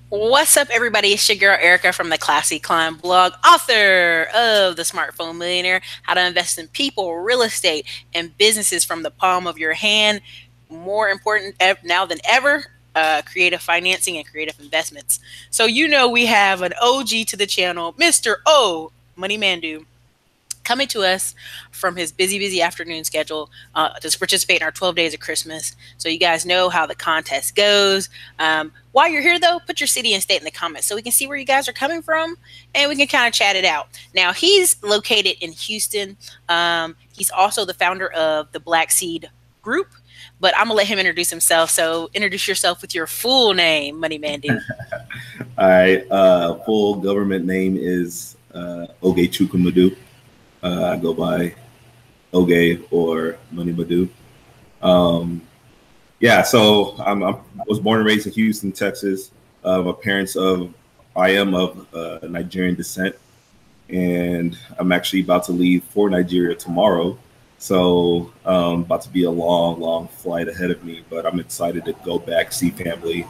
What's up, everybody? It's your girl Erica from the Classy Climb blog, author of The Smartphone Millionaire, How to Invest in People, Real Estate, and Businesses from the Palm of Your Hand. More important now than ever, creative financing and creative investments. So, we have an OG to the channel, Mr. O, Money Mandoo, coming to us from his busy afternoon schedule to participate in our 12 days of Christmas. So you guys know how the contest goes. While you're here, though, put your city and state in the comments so we can see where you guys are coming from and we can kind of chat it out. Now, he's located in Houston. He's also the founder of the Black Seed Group, but I'm going to let him introduce himself. So introduce yourself with your full name, Money Mandoo. All right. Full government name is Ogechukwu Madu. I go by Oge or Money Madu. Yeah, so I was born and raised in Houston, Texas. My parents I am of Nigerian descent, and I'm actually about to leave for Nigeria tomorrow. So about to be a long flight ahead of me, but I'm excited to go back, see family,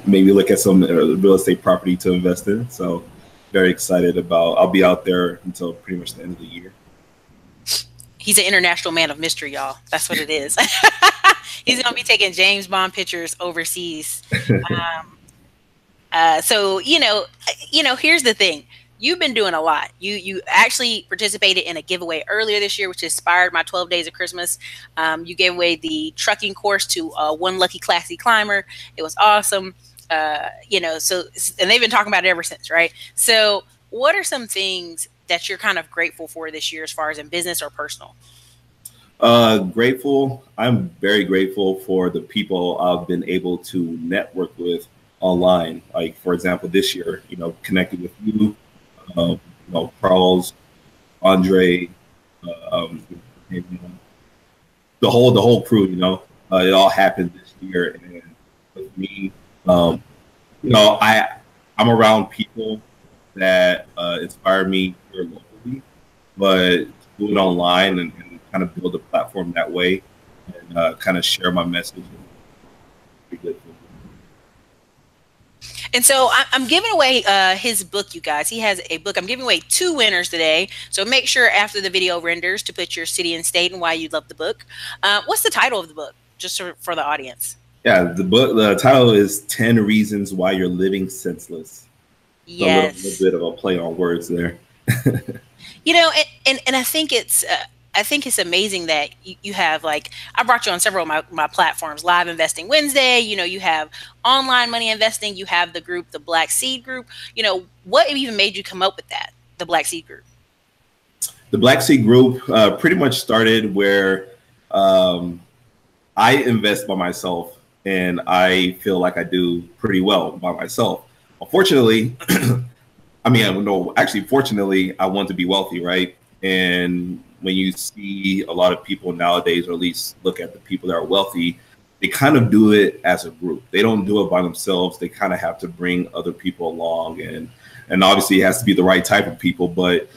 maybe look at some real estate property to invest in. So very excited I'll be out there until pretty much the end of the year. He's an international man of mystery, y'all. That's what it is. He's going to be taking James Bond pictures overseas. So, here's the thing. You've been doing a lot. You actually participated in a giveaway earlier this year, which inspired my 12 days of Christmas. You gave away the trucking course to one lucky classy climber. It was awesome. And they've been talking about it ever since, right? So what are some things that you're kind of grateful for this year as far as in business or personal? Grateful. I'm very grateful for the people I've been able to network with online. Like, for example, this year, connected with you, Charles, Andre, the whole crew, it all happened this year. And with me, I'm around people that inspire me here locally, but do it online and kind of build a platform that way and kind of share my message. And so I'm giving away his book, you guys. He has a book. I'm giving away 2 winners today. So make sure after the video renders to put your city and state and why you love the book. What's the title of the book, just for the audience? Yeah, the title is 10 Reasons Why You're Living Senseless. Yes. A little bit of a play on words there. And I think it's amazing that you have, like, I brought you on several of my platforms, Live Investing Wednesday, you have online money investing, you have the group, the Black Seed Group. What even made you come up with that, the Black Seed Group? The Black Seed Group pretty much started where I invest by myself, and I feel like I do pretty well by myself. Unfortunately, fortunately, I want to be wealthy, right? And when you see a lot of people nowadays, or at least look at the people that are wealthy, they kind of do it as a group. They don't do it by themselves. They kind of have to bring other people along, and obviously it has to be the right type of people. But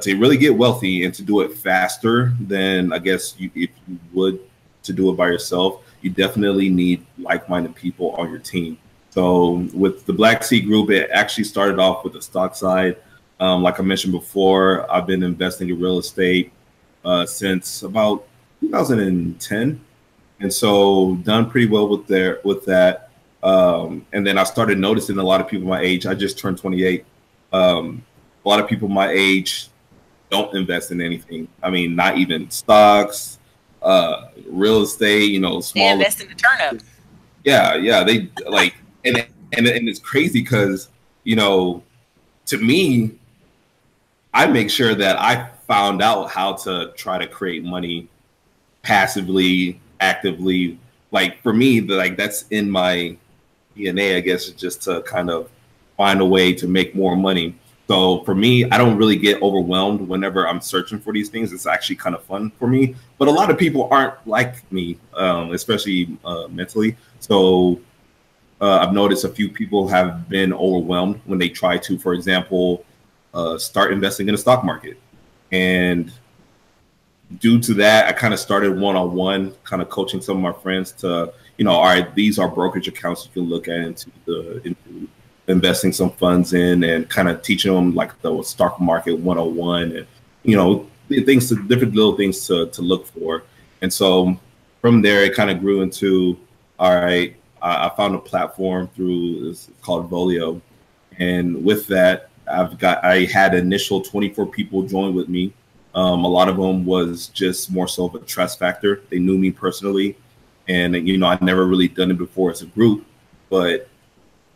to really get wealthy and to do it faster than I guess if you would to do it by yourself, you definitely need like-minded people on your team. So with the Black Seed Group, it actually started off with the stock side. Like I mentioned before, I've been investing in real estate since about 2010, and so done pretty well with that. And then I started noticing a lot of people my age. I just turned 28. A lot of people my age don't invest in anything. I mean, not even stocks, real estate. Small. They invest in the turnip. Yeah, they like, and it's crazy because to me, I make sure that I found out how to try to create money passively, actively. Like, for me, that's in my DNA, I guess, just to kind of find a way to make more money. So for me, I don't really get overwhelmed whenever I'm searching for these things. It's actually kind of fun for me. But a lot of people aren't like me, especially mentally. So I've noticed a few people have been overwhelmed when they try to, for example, start investing in the stock market. And due to that, I kind of started one-on-one, kind of coaching some of my friends to, all right, these are brokerage accounts you can look at into investing some funds in, and kind of teaching them like the stock market 101, and different little things to look for. And so from there, it kind of grew into, all right, I found a platform it's called Volio, and with that, I had initial 24 people join with me. A lot of them was just more so of a trust factor. They knew me personally, and I'd never really done it before as a group, but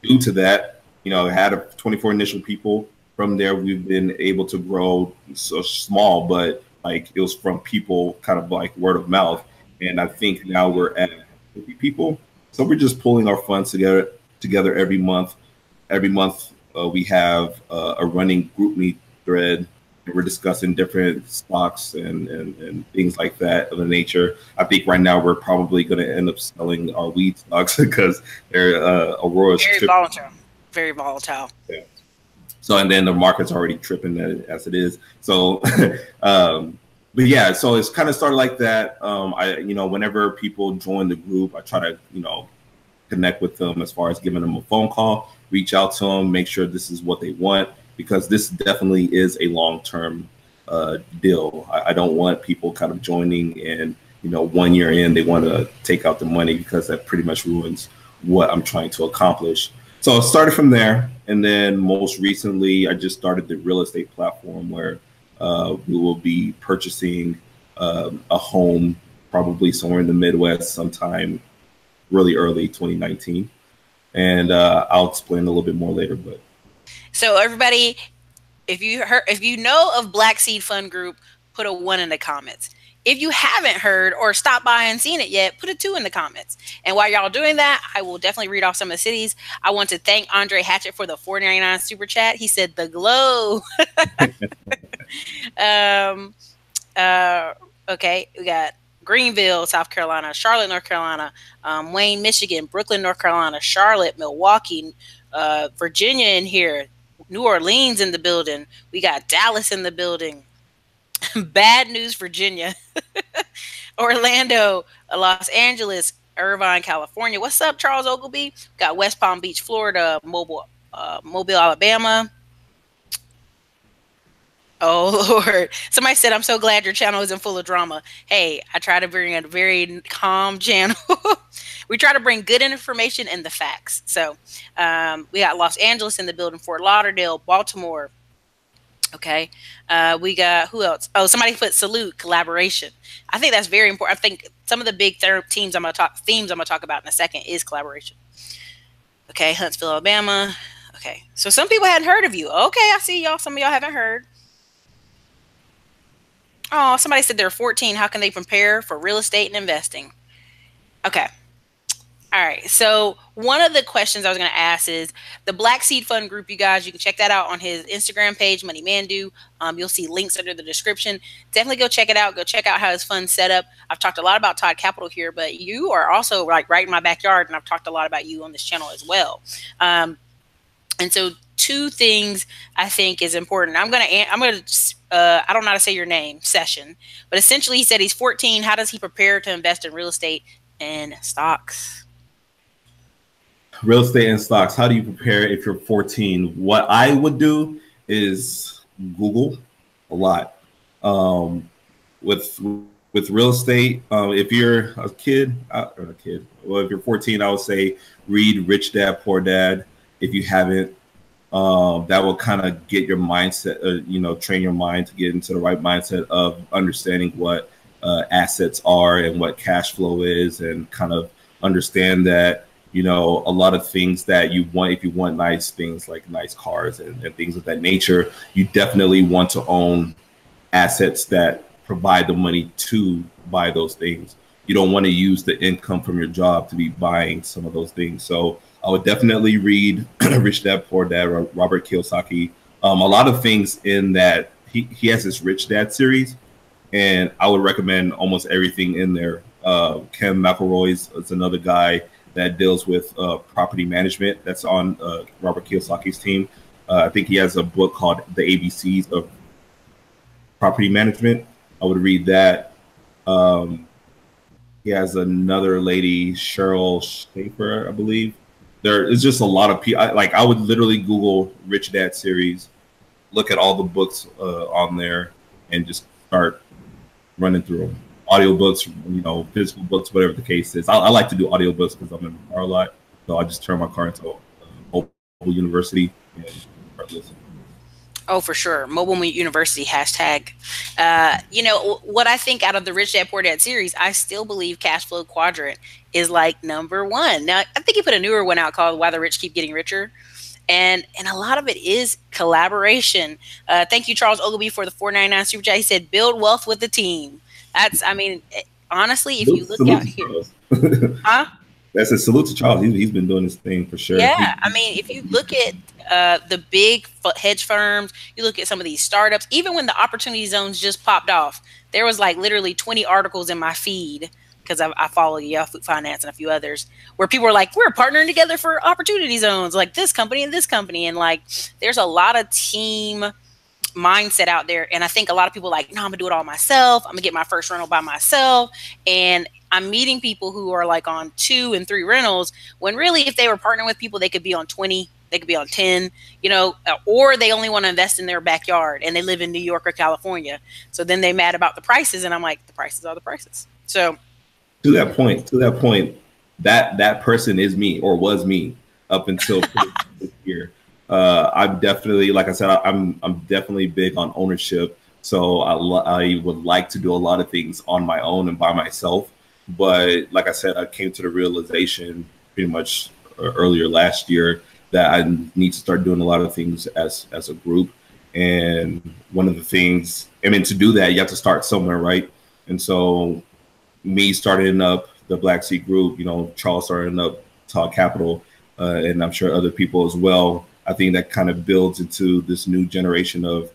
due to that, I had 24 initial people. From there, we've been able to grow so small, but like it was from people kind of like word of mouth. And I think now we're at 50 people. So we're just pulling our funds together every month. Every month we have a running group meet thread. And we're discussing different stocks and things like that of the nature. I think right now we're probably going to end up selling our weed stocks because they're Aurora's very volatile. Very volatile. Yeah. So, and then the market's already tripping as it is. So, but yeah, so it's kind of started like that. Whenever people join the group, I try to, connect with them as far as giving them a phone call, reach out to them, make sure this is what they want, because this definitely is a long-term deal. I don't want people kind of joining and, 1 year in, they want to take out the money, because that pretty much ruins what I'm trying to accomplish. So I started from there, and then most recently, I just started the real estate platform where we will be purchasing a home probably somewhere in the Midwest sometime really early 2019, and I'll explain a little bit more later. But so everybody, if you know of Black Seed Fund Group, put a 1 in the comments. If you haven't heard or stopped by and seen it yet, put a 2 in the comments. And while y'all doing that, I will definitely read off some of the cities. I want to thank Andre Hatchett for the $4.99 super chat. He said the glow. Okay, we got Greenville, South Carolina, Charlotte, North Carolina, Wayne, Michigan, Brooklyn, North Carolina, Charlotte, Milwaukee, Virginia in here, New Orleans in the building. We got Dallas in the building. Bad News, Virginia, Orlando, Los Angeles, Irvine, California. What's up, Charles Ogilvy? Got West Palm Beach, Florida, Mobile, Alabama. Oh, Lord. Somebody said, I'm so glad your channel isn't full of drama. Hey, I try to bring a very calm channel. We try to bring good information and the facts. So we got Los Angeles in the building, Fort Lauderdale, Baltimore. Okay. We got, who else? Oh, somebody put salute, collaboration. I think that's very important. I think some of the big themes I'm going to talk about in a second is collaboration. Okay. Huntsville, Alabama. Okay. So some people hadn't heard of you. Okay. I see y'all. Some of y'all haven't heard. Oh, somebody said they're 14. How can they prepare for real estate and investing? Okay. All right. So one of the questions I was going to ask is the Black Seed Fund Group, you guys, you can check that out on his Instagram page, Money Mandoo. You'll see links under the description. Definitely go check it out. Go check out how his fund's set up. I've talked a lot about Todd Capital here, but you are also like right in my backyard, and I've talked a lot about you on this channel as well. And so 2 things I think is important. I don't know how to say your name, Session, but essentially he said he's 14. How does he prepare to invest in real estate and stocks? Real estate and stocks. How do you prepare if you're 14? What I would do is Google a lot. With real estate, if you're a kid, well, if you're 14, I would say read Rich Dad Poor Dad. If you haven't, that will kind of get your mindset, train your mind to get into the right mindset of understanding what assets are and what cash flow is, and kind of understand that, a lot of things that you want, if you want nice things like nice cars and things of that nature, you definitely want to own assets that provide the money to buy those things. You don't want to use the income from your job to be buying some of those things. So I would definitely read Rich Dad Poor Dad, Robert Kiyosaki. A lot of things in that he has this Rich Dad series, and I would recommend almost everything in there. Ken McElroy's is another guy that deals with property management. That's on Robert Kiyosaki's team. I think he has a book called The ABCs of Property Management. I would read that. He has another lady, Cheryl Schaefer, I believe. There is just a lot of people. Like I would literally Google Rich Dad series, look at all the books on there, and just start running through them. Audiobooks, physical books, whatever the case is. I like to do audiobooks because I'm in the car a lot. So I just turn my car into a mobile university and start listening. Oh, for sure. Mobile University hashtag. What I think out of the Rich Dad Poor Dad series, I still believe Cash Flow Quadrant is like number one. Now, I think he put a newer one out called Why the Rich Keep Getting Richer. And a lot of it is collaboration. Thank you, Charles Ogilvy, for the $4.99 super chat. He said, "Build wealth with the team." Honestly, if you look out here, huh? That's a salute to Charles. He's been doing this thing for sure. Yeah, if you look at the big hedge firms, you look at some of these startups. Even when the opportunity zones just popped off, there was like literally 20 articles in my feed because I follow Yahoo Finance and a few others where people were like, "We're partnering together for opportunity zones, like this company and this company," and like there's a lot of team mindset out there. And I think a lot of people are like, "No, I'm gonna do it all myself. I'm gonna get my first rental by myself." And I'm meeting people who are like on 2 and 3 rentals when really if they were partnering with people, they could be on 20, they could be on 10, or they only want to invest in their backyard and they live in New York or California. So then they mad about the prices. And I'm like, the prices are the prices. So to that point, that person is me or was me up until this year. I'm definitely, like I said, I'm definitely big on ownership. So I would like to do a lot of things on my own and by myself. But like I said, I came to the realization pretty much earlier last year that I need to start doing a lot of things as a group. And one of the things, to do that, you have to start somewhere, right? And so me starting up the Black Sea Group, Charles starting up Talk Capital, and I'm sure other people as well. I think that kind of builds into this new generation of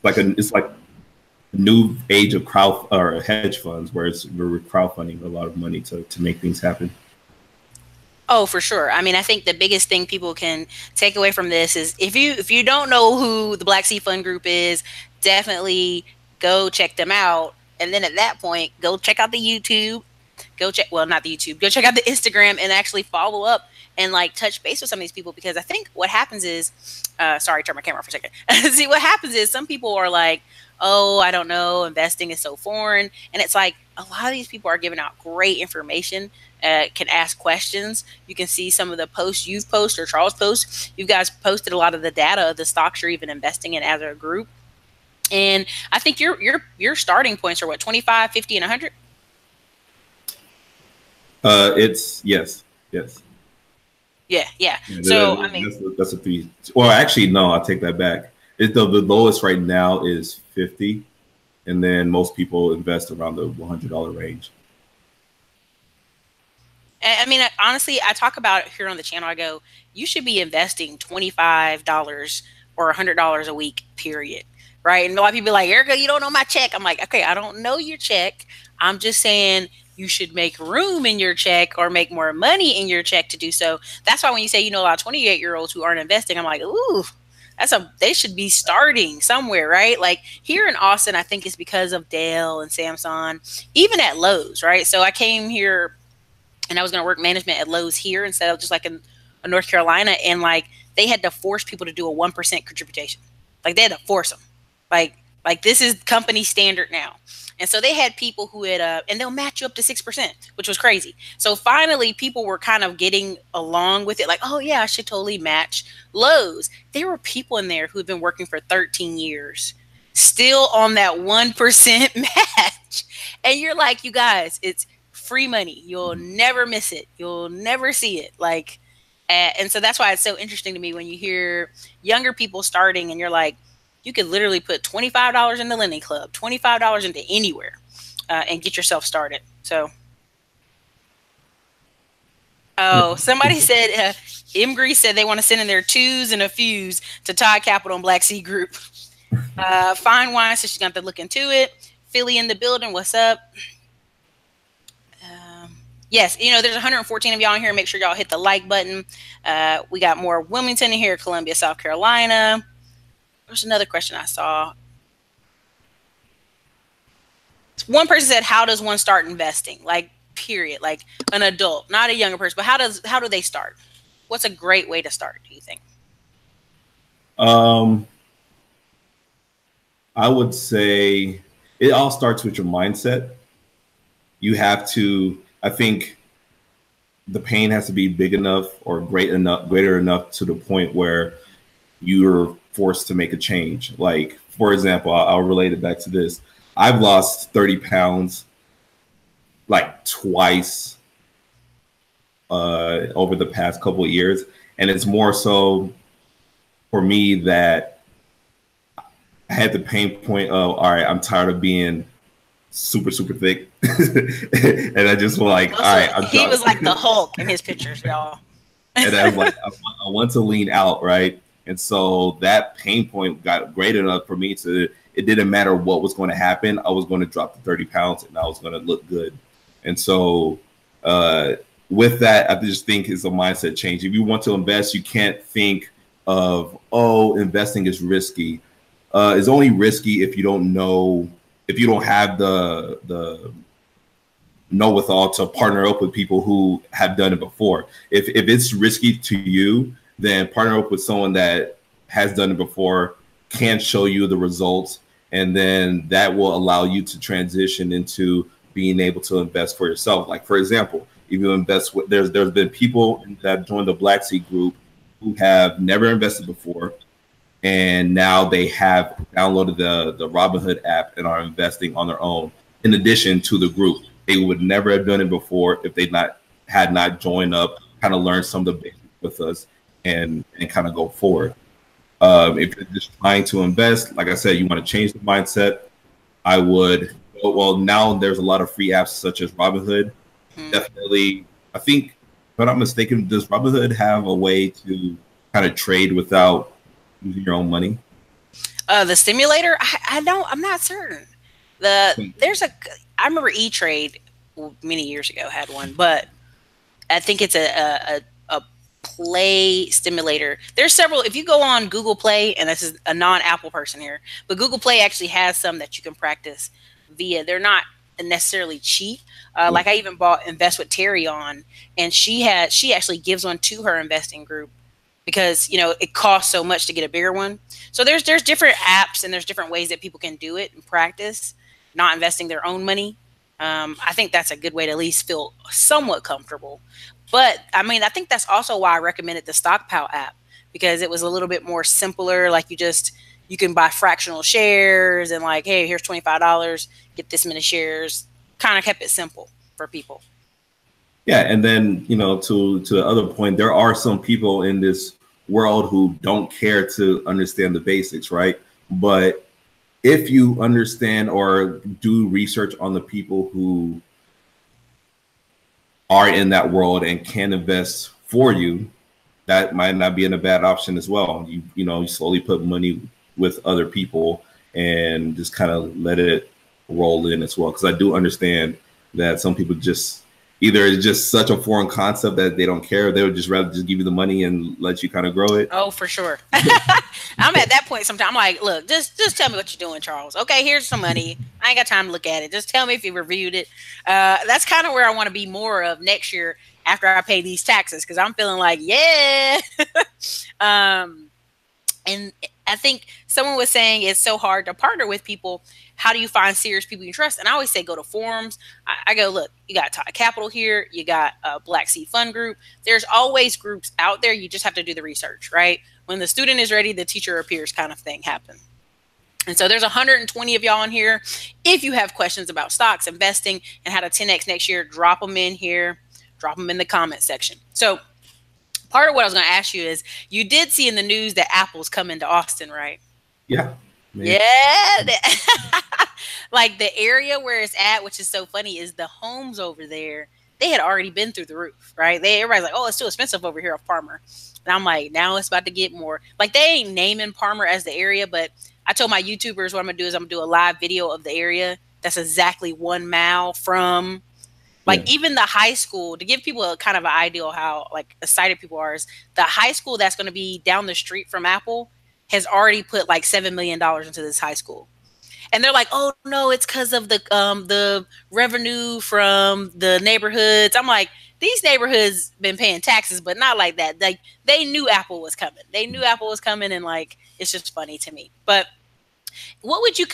it's like new age of crowd or hedge funds where we're crowdfunding a lot of money to make things happen. Oh, for sure. I think the biggest thing people can take away from this is if you don't know who the Black Sea Fund Group is, definitely go check them out. And then at that point, go check out the YouTube. Go check, well, not the YouTube. Go check out the Instagram and actually follow up and like touch base with some of these people, because I think what happens is, sorry, turn my camera for a second. See, what happens is some people are like, "Oh, I don't know, investing is so foreign," and it's like a lot of these people are giving out great information. Can ask questions. You can see some of the posts you've posted or Charles posts. You guys posted a lot of the data of the stocks you're even investing in as a group. And I think your starting points are what, 25, 50, and 100? It's yes. Yeah. So that's a 3. Well, actually, no, I'll take that back. It's the lowest right now is 50, and then most people invest around the $100 range. Honestly, I talk about it here on the channel. I go, you should be investing $25 or $100 a week, period. Right? And a lot of people are like, "Erica, you don't know my check." I'm like, okay, I don't know your check. I'm just saying you should make room in your check or make more money in your check to do so. That's why when you say, a lot of 28-year-olds who aren't investing, I'm like, ooh, they should be starting somewhere, right? Like here in Austin, I think it's because of Dell and Samsung, even at Lowe's, right? So I came here and I was going to work management at Lowe's here instead of just like in North Carolina. And like, they had to force people to do a 1% contribution. Like they had to force them. Like this is company standard now. And so they had people who had, and they'll match you up to 6%, which was crazy. So finally, people were kind of getting along with it. Like, oh yeah, I should totally match Lowe's. There were people in there who had been working for 13 years, still on that 1% match. And you're like, you guys, it's free money. You'll never miss it. You'll never see it. Like, and so that's why it's so interesting to me when you hear younger people starting and you're like, you could literally put $25 in the lending club, $25 into anywhere, and get yourself started. So, oh, somebody said, Imgre said they want to send in their 2s and a fuse to Todd Capital and Black Sea Group. Fine Wine says she's going to look into it. Philly in the building, what's up? Yes, there's 114 of y'all in here. Make sure y'all hit the like button. We got more Wilmington in here, Columbia, South Carolina. There's another question I saw. One person said, "How does one start investing?" Like, period. Like an adult, not a younger person, but how do they start? What's a great way to start? Do you think? Um, I would say it all starts with your mindset. You have to, I think the pain has to be big enough or greater enough to the point where you're forced to make a change. Like, for example, I'll relate it back to this. I've lost 30 pounds like twice over the past couple of years. And it's more so for me that I had the pain point of, all right, I'm tired of being super, super thick. And I just was like, all right, he was like the Hulk in his pictures, y'all. And I was like, I want to lean out, right? And so that pain point got great enough for me to, it didn't matter what was going to happen. I was going to drop the 30 pounds and I was going to look good. And so with that, I just think it's a mindset change. If you want to invest, you can't think of, oh, investing is risky. It's only risky if you don't know, if you don't have the know withal to partner up with people who have done it before. If it's risky to you, then partner up with someone that has done it before, can show you the results, and then that will allow you to transition into being able to invest for yourself. Like, for example, if you invest with, there's been people that joined the Black Sea group who have never invested before, and now they have downloaded the Robinhood app and are investing on their own in addition to the group. They would never have done it before if they had not joined up, kind of learned some of the basics with us, and kind of go forward. If you're just trying to invest, like I said, you want to change the mindset, I would, well, now there's a lot of free apps such as Robinhood. Definitely, I think, if I'm not mistaken, does Robinhood have a way to kind of trade without using your own money? The stimulator, I don't, I'm not certain. I remember E-Trade many years ago had one, but I think it's a play stimulator. There's several. If you go on Google Play, and this is a non-Apple person here, but Google Play actually has some that you can practice via. They're not necessarily cheap. Like I even bought Invest with Terry on, and she actually gives one to her investing group because it costs so much to get a bigger one. So there's different apps and there's different ways that people can do it and practice not investing their own money. I think that's a good way to at least feel somewhat comfortable. But I mean, I think that's also why I recommended the Stockpile app, because it was a little bit more simpler. Like you can buy fractional shares and like, hey, here's $25, get this many shares. Kind of kept it simple for people. Yeah, and then to the other point, there are some people in this world who don't care to understand the basics, right? But if you understand or do research on the people who are in that world and can invest for you, that might not be a bad option as well. You slowly put money with other people and just kind of let it roll in as well. Because I do understand that some people just either it's just such a foreign concept that they don't care. They would just rather just give you the money and let you kind of grow it. Oh, for sure. I'm at that point sometimes. I'm like, look, just tell me what you're doing, Charles. Okay, here's some money. I ain't got time to look at it. Just tell me if you reviewed it. That's kind of where I want to be more of next year after I pay these taxes, because I'm feeling like, yeah. And I think someone was saying it's so hard to partner with people. How do you find serious people you trust? And I always say go to forums. I go, look, you got Tide Capital here. You got a Black Sea Fund group. There's always groups out there. You just have to do the research, right? When the student is ready, the teacher appears kind of thing happen. And so there's 120 of y'all in here. If you have questions about stocks, investing, and how to 10X next year, drop them in here. Drop them in the comment section. So part of what I was going to ask you is, you did see in the news that Apple's coming to Austin, right? Yeah. Man. Yeah. Like the area where it's at, which is so funny, is the homes over there. They had already been through the roof, right? Everybody's like, oh, it's too expensive over here off Palmer. And I'm like, now it's about to get more. Like, they ain't naming Palmer as the area, but I told my YouTubers what I'm going to do is I'm going to do a live video of the area that's exactly 1 mile from, like, even the high school, to give people a kind of an idea of how, like, excited people are, is the high school that's going to be down the street from Apple has already put, like, $7 million into this high school. And they're like, oh no, it's because of the revenue from the neighborhoods. I'm like, these neighborhoods been paying taxes, but not like that. Like they knew Apple was coming. They knew Apple was coming, and like it's just funny to me. But what would you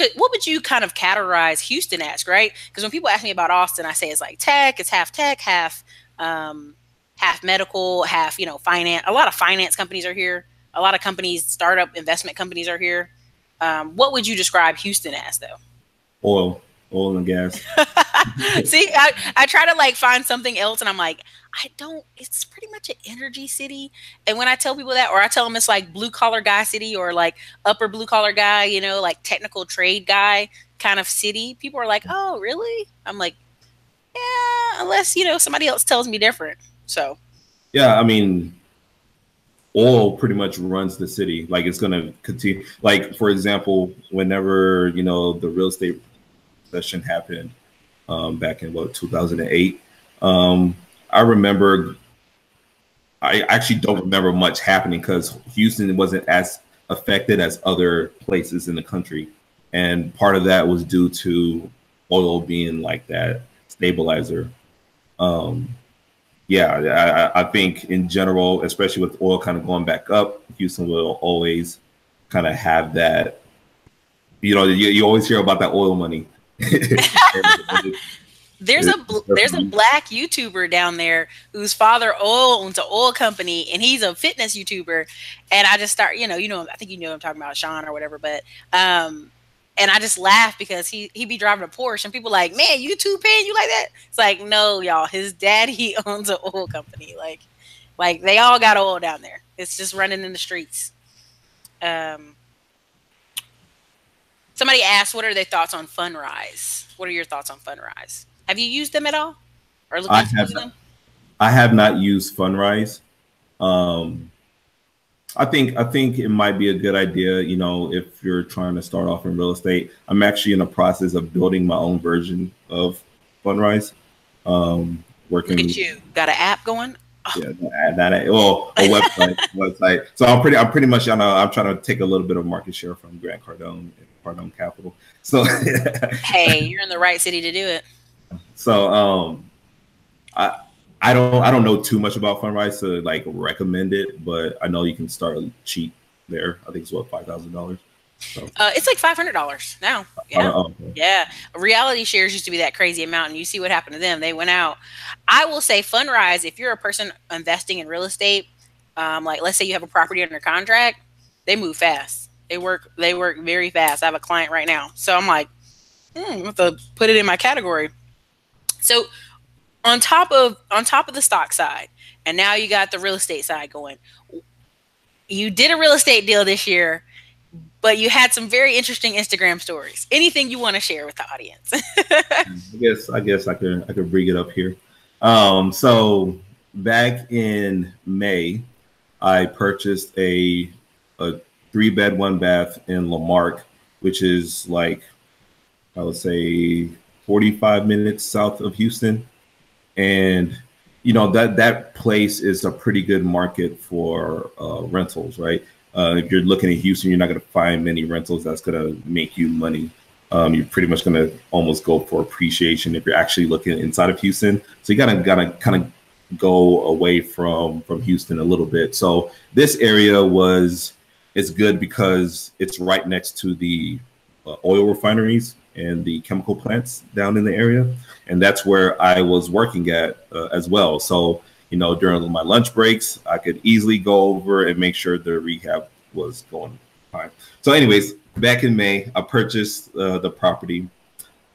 kind of categorize Houston as, right? Because when people ask me about Austin, I say it's like tech, tech, half medical, half, you know, finance. A lot of finance companies are here. A lot of companies, startup investment companies are here. What would you describe Houston as, though? Oil and gas. See, I try to like find something else, and I'm like, I don't. It's pretty much an energy city. And when I tell people that, or I tell them it's like blue collar guy city, or like upper blue collar guy, you know, like technical trade guy kind of city, people are like, oh, really? I'm like, yeah, unless, you know, somebody else tells me different. So, yeah, I mean, oil pretty much runs the city. Like it's going to continue. Like, for example, whenever, you know, the real estate recession happened back in 2008, I remember, I actually don't remember much happening because Houston wasn't as affected as other places in the country. And part of that was due to oil being like that stabilizer. Yeah, I think in general, especially with oil kind of going back up, Houston will always kind of have that. You know, you always hear about that oil money. There's a black YouTuber down there whose father owns an oil company, and he's a fitness YouTuber. And I just start, you know, I think you know what I'm talking about, Sean or whatever. But and I just laugh because he be driving a Porsche, and people like, man, YouTube paying you like that? It's like, no, y'all, his daddy owns an oil company. Like they all got oil down there. It's just running in the streets. Somebody asked, what are their thoughts on Fundrise? What are your thoughts on Fundrise? Have you used them at all, or looked into using them? I have not used Fundrise. I think it might be a good idea, you know, if you're trying to start off in real estate. I'm actually in the process of building my own version of Fundrise. Working. Look at you, got an app going? Oh. Yeah, a website. So I'm pretty much, you know, I'm trying to take a little bit of market share from Grant Cardone and Cardone Capital. So hey, you're in the right city to do it. So I don't know too much about Fundrise to like recommend it, but I know you can start cheap there. I think it's what, $5,000. So. It's like $500 now. Yeah, okay. Yeah. Reality shares used to be that crazy amount, and you see what happened to them. They went out. I will say Fundrise, if you're a person investing in real estate, like let's say you have a property under contract, they move fast. They work very fast. I have a client right now, so I'm like, I have to put it in my category. So on top of the stock side, and now you got the real estate side going. You did a real estate deal this year, but you had some very interesting Instagram stories. Anything you want to share with the audience? I guess I could bring it up here. So back in May, I purchased a 3-bed, 1-bath in Lamarck, which is like, I would say 45 minutes south of Houston. And, you know, that place is a pretty good market for rentals, right? If you're looking at Houston, you're not going to find many rentals that's going to make you money. You're pretty much going to almost go for appreciation if you're actually looking inside of Houston. So you gotta kind of go away from Houston a little bit. So this area is good because it's right next to the oil refineries and the chemical plants down in the area. And that's where I was working at as well. So, you know, during my lunch breaks, I could easily go over and make sure the rehab was going fine. So anyways, back in May, I purchased the property.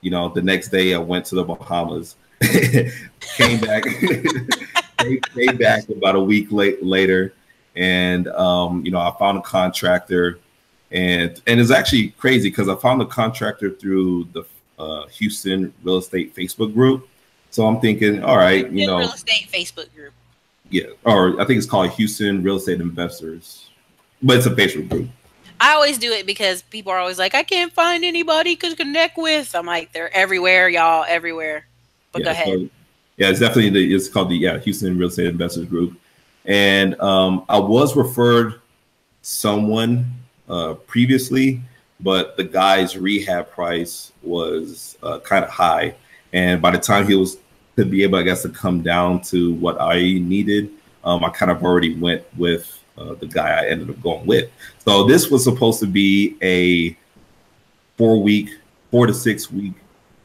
You know, the next day I went to the Bahamas, came back, came back about a week later. And, you know, I found a contractor. And it's actually crazy because I found the contractor through the Houston real estate Facebook group. So I'm thinking, all right, you know, real estate Facebook group. Yeah, or I think it's called Houston Real Estate Investors, but it's a Facebook group. I always do it because people are always like, I can't find anybody to connect with. I'm like, they're everywhere, y'all, everywhere. But go ahead. So, yeah, it's definitely it's called the Houston Real Estate Investors group, and I was referred someone previously, but the guy's rehab price was kind of high. And by the time he was to be able, I guess, to come down to what I needed, I kind of already went with the guy I ended up going with. So this was supposed to be a 4 to 6 week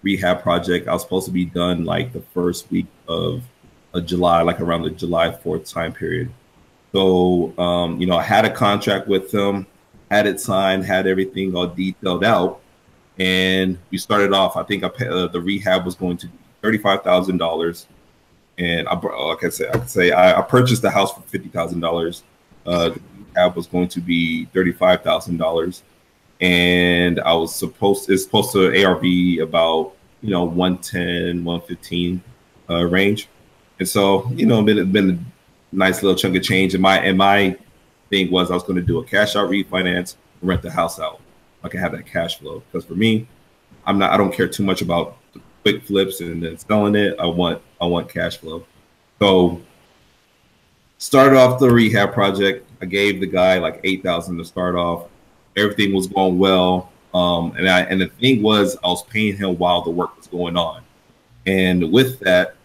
rehab project. I was supposed to be done like the first week of July, like around the July 4th time period. So, I had a contract with them, had it signed, had everything all detailed out. And we started off, I think the rehab was going to be $35,000. And like I said, I purchased the house for $50,000. The rehab was going to be $35,000. And it's supposed to ARV about, 110, 115 range. And so, been a nice little chunk of change. And my thing was I was going to do a cash out refinance, rent the house out. I can have that cash flow. Because for me, I don't care too much about the quick flips and then selling it. I want cash flow. So started off the rehab project. I gave the guy like $8,000 to start off. Everything was going well. And the thing was, I was paying him while the work was going on. And with that,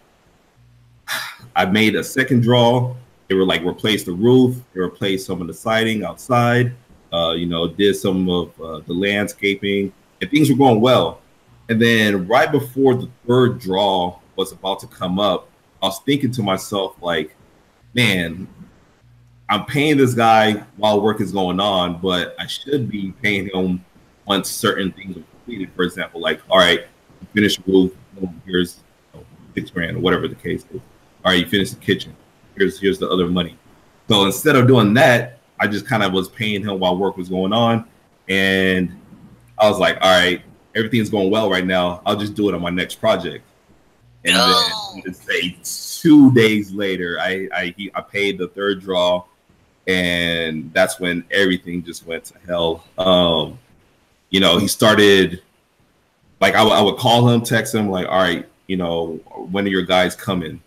I made a second draw. They were like replaced the roof, they replaced some of the siding outside, did some of the landscaping, and things were going well. And then right before the third draw was about to come up, I was thinking to myself, like, man, I'm paying this guy while work is going on, but I should be paying him once certain things are completed. For example, like, all right, you finished the roof, here's $6,000 or whatever the case is. All right, you finished the kitchen. Here's the other money. So instead of doing that, I just kind of was paying him while work was going on. And I was like, all right, everything's going well right now. I'll just do it on my next project. And then let's say 2 days later, I paid the third draw, and that's when everything just went to hell. He started, like, I would call him, text him, like, all right, when are your guys coming?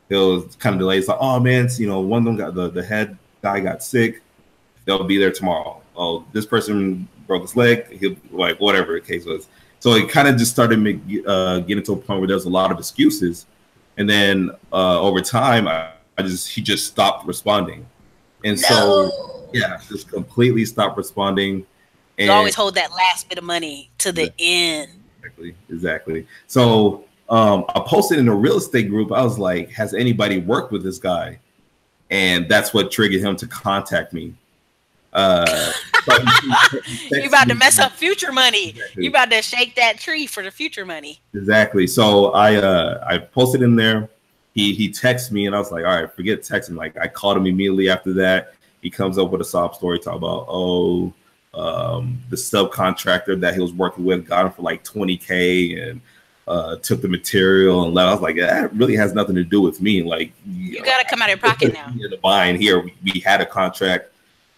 He'll kind of delay. It's like, oh man, one of them the head guy got sick. They'll be there tomorrow. Oh, this person broke his leg. He'll, like, whatever the case was. So it kind of just started getting to a point where there's a lot of excuses. And then over time, he just stopped responding. And so, yeah, just completely stopped responding. And you always hold that last bit of money to the end. Exactly. So I posted in a real estate group. I was like, has anybody worked with this guy? And that's what triggered him to contact me. You about to mess up future money. Exactly. You about to shake that tree for the future money. Exactly. So I posted in there. He texted me, and I was like, all right, forget texting. Like, I called him immediately after that. He comes up with a sob story, talk about, the subcontractor that he was working with got him for like $20K and took the material and left. I was like, that really has nothing to do with me. Like, you got to come out of your pocket now. The buying here, we had a contract.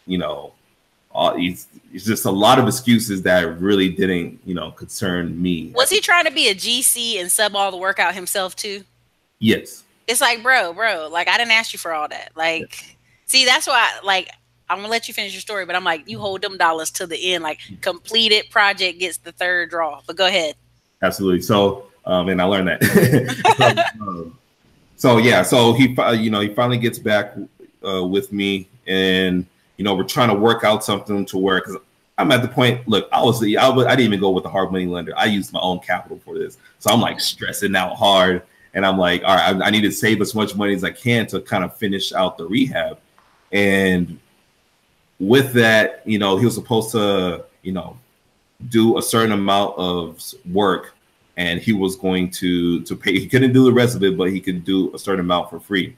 It's just a lot of excuses that really didn't, concern me. Was he trying to be a GC and sub all the work out himself too? Yes. It's like, bro, like, I didn't ask you for all that. Like, yes. See, that's why, like, I'm gonna let you finish your story, but I'm like, you hold them dollars to the end. Like, completed project gets the third draw. But go ahead. Absolutely. So, and I learned that. So he finally gets back with me, and we're trying to work out something to where, because I'm at the point. Look, I didn't even go with the hard money lender. I used my own capital for this, so I'm like stressing out hard, and I'm like, all right, I need to save as much money as I can to kind of finish out the rehab, and with that, he was supposed to, do a certain amount of work, and he was going to pay. He couldn't do the rest of it, but he could do a certain amount for free.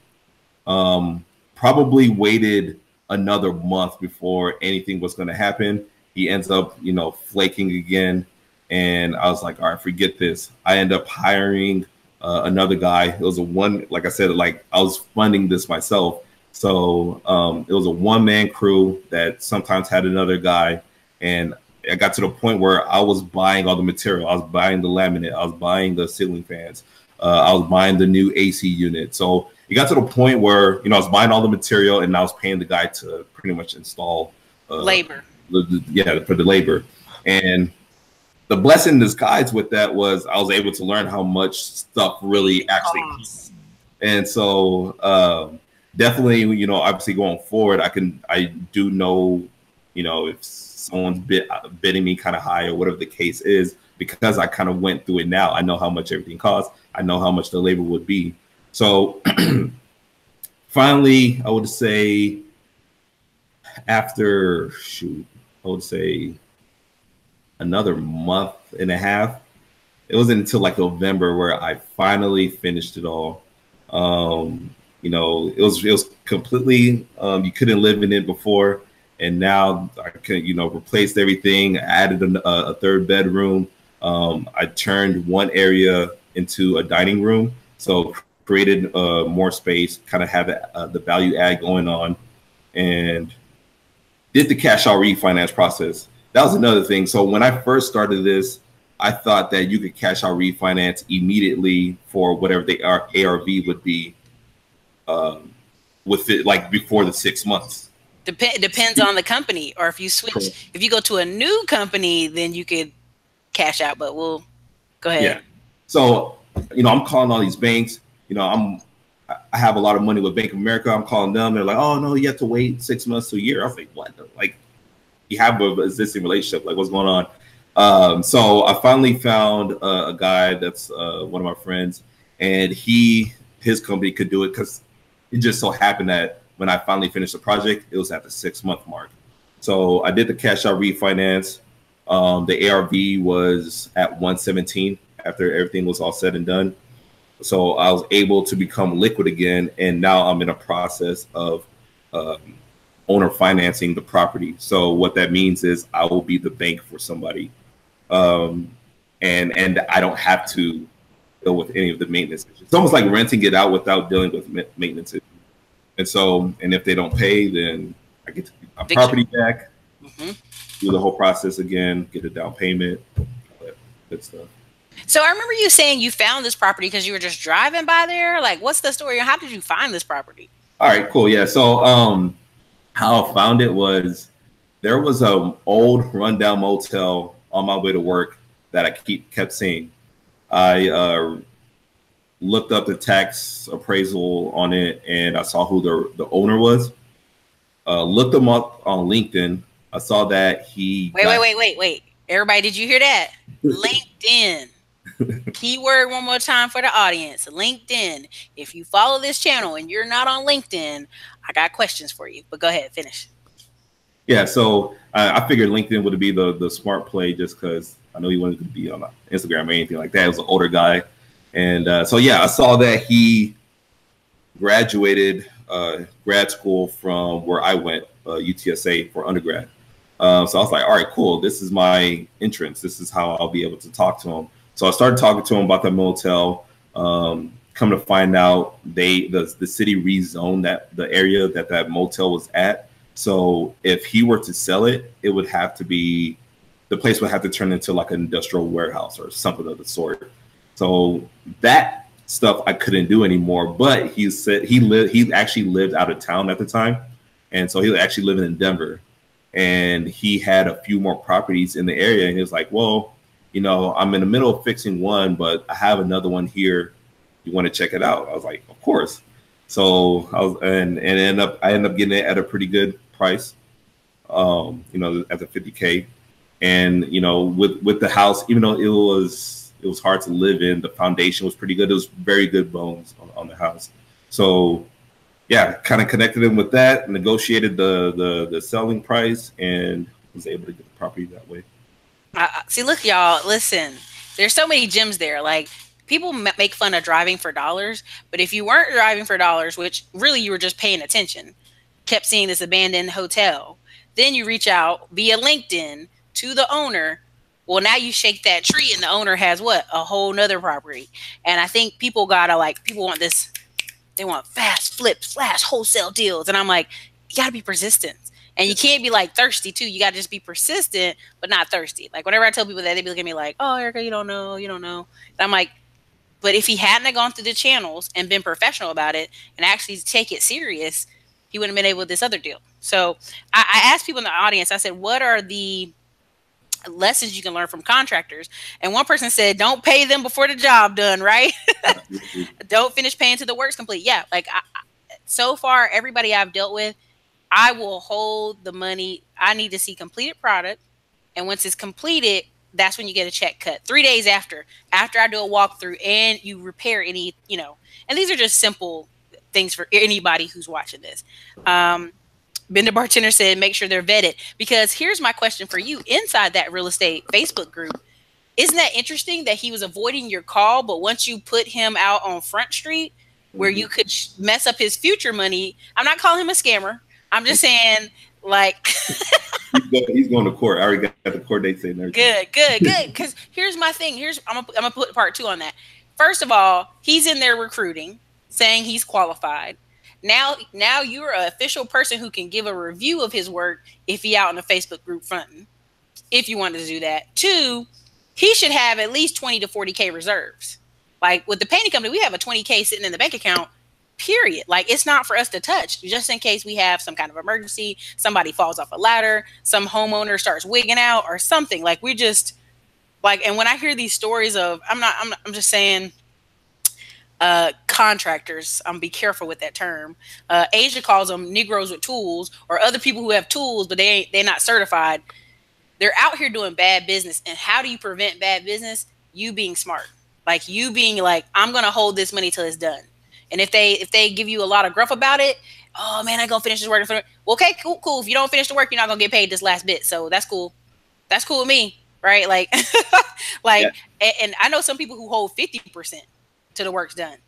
Probably waited another month before anything was going to happen. He ends up, flaking again. And I was like, all right, forget this. I end up hiring another guy. It was like I said, like, I was funding this myself. So it was a one-man crew that sometimes had another guy. And I got to the point where I was buying all the material. I was buying the laminate. I was buying the ceiling fans. I was buying the new AC unit. So it got to the point where, I was buying all the material, and I was paying the guy to pretty much install labor. For the labor. And the blessing in disguise with that was I was able to learn how much stuff really actually costs. And so definitely, you know, obviously going forward, I do know, you know, if someone's bidding me kind of high or whatever the case is, because I kind of went through it now. I know how much everything costs. I know how much the labor would be. So finally, I would say after, I would say another month and a half. It wasn't until like November where I finally finished it all. You know, it was completely, you couldn't live in it before. And now I can, you know, replaced everything, added a third bedroom. I turned one area into a dining room. So created more space, kind of have the value add going on, and did the cash out refinance process. That was another thing. So when I first started this, I thought that you could cash out refinance immediately for whatever the ARV would be with it, like before the 6 months. Depends on the company, or if you switch, correct. If you go to a new company, then you could cash out. But we'll go ahead. Yeah. So you know, I'm calling all these banks. You know, I have a lot of money with Bank of America. I'm calling them. They're like, oh no, you have to wait 6 months to a year. I was like, what? Like, you have an existing relationship. Like, what's going on? So I finally found a guy that's one of my friends, and his company could do it because it just so happened that when I finally finished the project, it was at the 6 month mark. So I did the cash out refinance. The ARV was at 117 after everything was all said and done. So I was able to become liquid again, and now I'm in a process of owner financing the property. So what that means is I will be the bank for somebody, and I don't have to deal with any of the maintenance issues. It's almost like renting it out without dealing with maintenance issues. And so, and if they don't pay, then I get to get my property back, do the whole process again, get a down payment, all that good stuff. So I remember you saying you found this property because you were just driving by there. Like, what's the story? How did you find this property? All right, cool. Yeah. So how I found it was there was an old rundown motel on my way to work that I kept seeing. I looked up the tax appraisal on it, and I saw who the owner was. Looked him up on LinkedIn. I saw that he wait. Everybody, did you hear that? LinkedIn. Keyword one more time for the audience. LinkedIn. If you follow this channel and you're not on LinkedIn, I got questions for you. But go ahead, finish. Yeah, so I figured LinkedIn would be the smart play just because I know he wanted to be on Instagram or anything like that. He was an older guy. And so, yeah, I saw that he graduated grad school from where I went, UTSA, for undergrad. So I was like, all right, cool. This is my entrance. This is how I'll be able to talk to him. So I started talking to him about the motel. Come to find out, the city rezoned the area that motel was at. So if he were to sell it, it would have to be, the place would have to turn into like an industrial warehouse or something of the sort. So that stuff I couldn't do anymore. But he said he actually lived out of town at the time, and so he was actually living in Denver, and he had a few more properties in the area. And he was like, "Well, you know, I'm in the middle of fixing one, but I have another one here. You want to check it out?" I was like, "Of course." So I ended up getting it at a pretty good price, you know, at the 50K. And you know, with the house, even though it was hard to live in, the foundation was pretty good. It was very good bones on the house. So yeah, kind of connected him with that, negotiated the selling price, and was able to get the property that way. See, look, y'all, listen, there's so many gems there. Like, people make fun of driving for dollars, but if you weren't driving for dollars, which really you were just paying attention, kept seeing this abandoned hotel, then you reach out via LinkedIn to the owner. Well, now you shake that tree and the owner has what? A whole nother property. And I think people want this, they want fast flips, flash wholesale deals. And I'm like, you got to be persistent. And you can't be like thirsty too. You got to just be persistent, but not thirsty. Like, whenever I tell people that, they be looking at me like, oh, Erica, you don't know. And I'm like, but if he hadn't gone through the channels and been professional about it and actually take it serious, he wouldn't have been able with this other deal. So I asked people in the audience, I said, what are the lessons you can learn from contractors. And one person said, don't pay them before the job done, right? Absolutely. Don't finish paying till the work's complete. Yeah, like so far, everybody I've dealt with, I will hold the money. I need to see completed product. And once it's completed, that's when you get a check cut 3 days after I do a walkthrough and you repair any, and these are just simple things for anybody who's watching this. Ben the bartender said, make sure they're vetted, because here's my question for you inside that real estate Facebook group. Isn't that interesting that he was avoiding your call, but once you put him out on Front Street where you could mess up his future money, I'm not calling him a scammer. I'm just saying, like, he's going to court. I already got the court date saying everything. Good. Because here's my thing. I'm gonna put part 2 on that. First of all, he's in there recruiting, saying he's qualified. Now you're an official person who can give a review of his work if he out in the Facebook group fronting. If you wanted to do that. 2, he should have at least 20 to 40K reserves. Like with the painting company, we have a 20K sitting in the bank account. Period. Like, it's not for us to touch, just in case we have some kind of emergency, somebody falls off a ladder, some homeowner starts wigging out or something. Like, we just like, and when I hear these stories of, I'm just saying, contractors, be careful with that term. Asia calls them Negroes with tools, or other people who have tools, but they're not certified. They're out here doing bad business. And how do you prevent bad business? You being smart. Like, you being like, I'm going to hold this money till it's done. And if they give you a lot of gruff about it, oh man, I gonna finish this work. Well, okay, cool. If you don't finish the work, you're not gonna get paid this last bit. So that's cool. That's cool with me, right? Like, like, yeah. And I know some people who hold 50% to the work's done,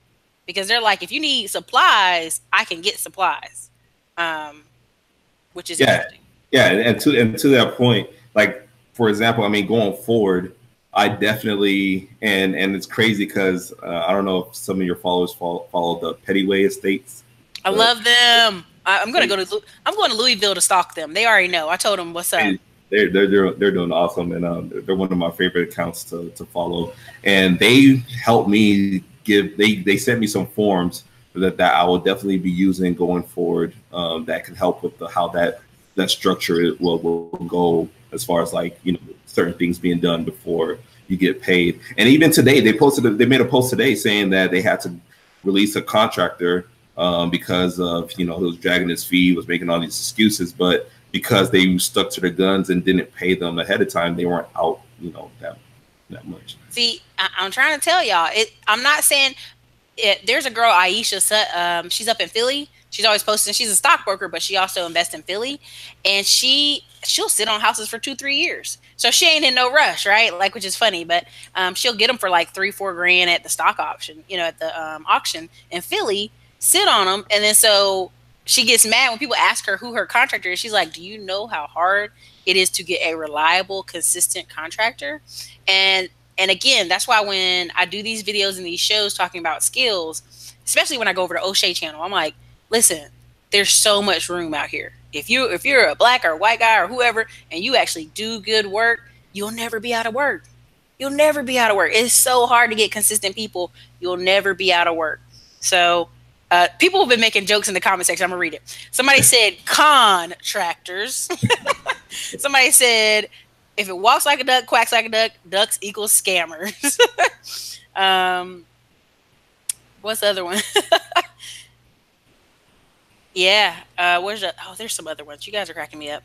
because they're like, if you need supplies, I can get supplies, which is interesting. Yeah, and to that point, like, for example, I mean, going forward, I definitely, and it's crazy because I don't know if some of your followers follow the Pettyway Estates. I love them. I'm going to Louisville to stalk them. They already know. I told them what's up. They're doing awesome, and they're one of my favorite accounts to follow. And they helped me they sent me some forms that I will definitely be using going forward. That can help with how that structure will go, as far as, like, certain things being done before you get paid. And even today, they made a post today saying that they had to release a contractor because of, he was dragging his feet, was making all these excuses, but because they stuck to their guns and didn't pay them ahead of time, they weren't out, that much. See, I'm trying to tell y'all, I'm not saying it. There's a girl, Aisha, she's up in Philly. She's always posting. She's a stockbroker, but she also invests in Philly, and she'll sit on houses for 2-3 years. So she ain't in no rush, right? Like, which is funny, but she'll get them for like $3-4 grand at the stock option, at the auction in Philly, sit on them, and then so she gets mad when people ask her who her contractor is. She's like, "Do you know how hard it is to get a reliable, consistent contractor?" And again, that's why when I do these videos and these shows talking about skills, especially when I go over to O'Shea channel, I'm like, listen, there's so much room out here. If you're a black or white guy or whoever, and you actually do good work, you'll never be out of work. You'll never be out of work. It's so hard to get consistent people. You'll never be out of work. So people have been making jokes in the comment section. I'm gonna read it. Somebody said contractors. Somebody said, if it walks like a duck, quacks like a duck, ducks equals scammers. What's the other one? Yeah. There's some other ones. You guys are cracking me up.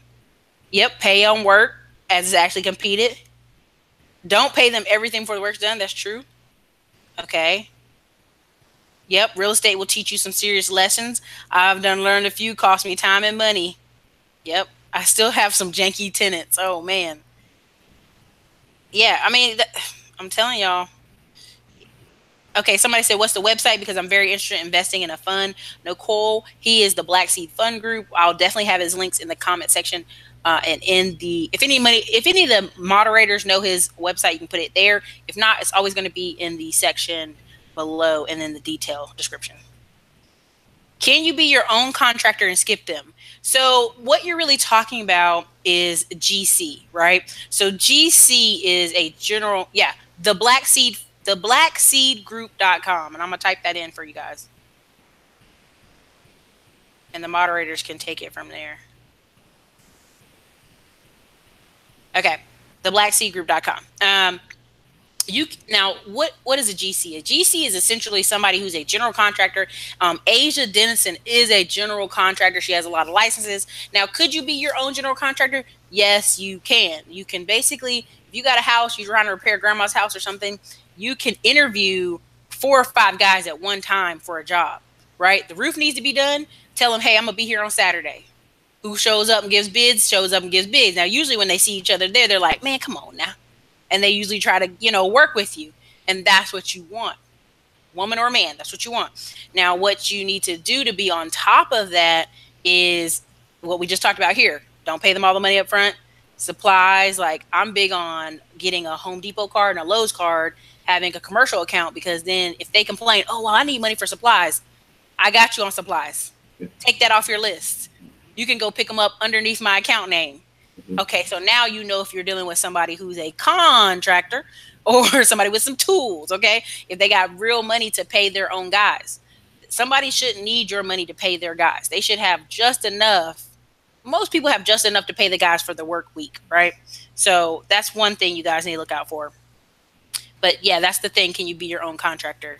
Yep. Pay on work as it's actually competed. Don't pay them everything before the work's done. That's true. Okay. Yep. Real estate will teach you some serious lessons. I've learned a few, cost me time and money. Yep. I still have some janky tenants. Oh man. Yeah. I mean, I'm telling y'all. Okay, somebody said, what's the website? Because I'm very interested in investing in a fund. Nicole, he is the Black Seed Fund Group. I'll definitely have his links in the comment section. And if any of the moderators know his website, you can put it there. If not, it's always going to be in the section below and in the detail description. Can you be your own contractor and skip them? So what you're really talking about is GC, right? So GC is a general, the blackseedgroup.com, and I'm gonna type that in for you guys, and the moderators can take it from there. Okay, theblackseagroup.com. Now what is a GC? A GC is essentially somebody who's a general contractor. Asia Dennison is a general contractor. She has a lot of licenses. Now, could you be your own general contractor? Yes, you can. You can basically, if you got a house, you're trying to repair grandma's house or something, you can interview 4 or 5 guys at one time for a job, right? The roof needs to be done. Tell them, hey, I'm gonna be here on Saturday. Who shows up and gives bids, shows up and gives bids. Now, usually when they see each other there, they're like, man, come on now. And they usually try to, work with you. And that's what you want. Woman or man, that's what you want. Now, what you need to do to be on top of that is what we just talked about here. Don't pay them all the money up front. Supplies, like I'm big on getting a Home Depot card and a Lowe's card, having a commercial account, because then if they complain, oh, well, I need money for supplies, I got you on supplies. Take that off your list. You can go pick them up underneath my account name. Okay, so now you know if you're dealing with somebody who's a contractor or somebody with some tools, okay? If they got real money to pay their own guys. Somebody shouldn't need your money to pay their guys. They should have just enough. Most people have just enough to pay the guys for the work week, right? So that's one thing you guys need to look out for. But yeah, that's the thing. Can you be your own contractor